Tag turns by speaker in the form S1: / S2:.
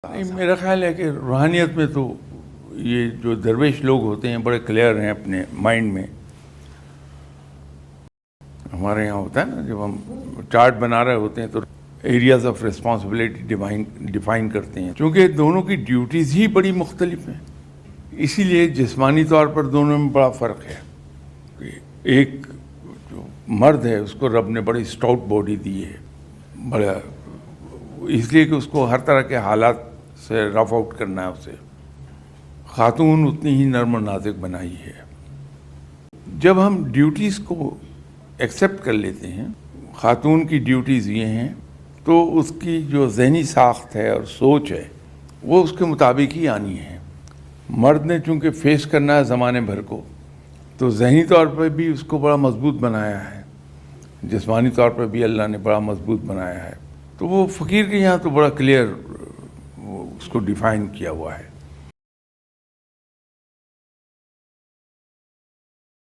S1: نہیں، میرا خیال ہے کہ روحانیت میں تو یہ جو درویش لوگ ہوتے ہیں بڑے کلیئر ہیں اپنے مائنڈ میں. ہمارے یہاں ہوتا ہے نا، جب ہم چارٹ بنا رہے ہوتے ہیں تو ایریاز آف ریسپانسبلٹی ڈیفائن کرتے ہیں. چونکہ دونوں کی ڈیوٹیز ہی بڑی مختلف ہیں، اسی لیے جسمانی طور پر دونوں میں بڑا فرق ہے. ایک جو مرد ہے اس کو رب نے بڑی اسٹاؤٹ باڈی دی ہے، بڑا، اس لیے کہ اس کو ہر طرح کے حالات سے رف آؤٹ کرنا ہے اسے. خاتون اتنی ہی نرم و نازک بنائی ہے. جب ہم ڈیوٹیز کو ایکسیپٹ کر لیتے ہیں، خاتون کی ڈیوٹیز یہ ہیں، تو اس کی جو ذہنی ساخت ہے اور سوچ ہے وہ اس کے مطابق ہی آنی ہے. مرد نے چونکہ فیس کرنا ہے زمانے بھر کو، تو ذہنی طور پر بھی اس کو بڑا مضبوط بنایا ہے، جسمانی طور پر بھی اللہ نے بڑا مضبوط بنایا ہے. تو وہ فقیر کے یہاں تو بڑا کلیئر اس کو ڈیفائن کیا ہوا ہے.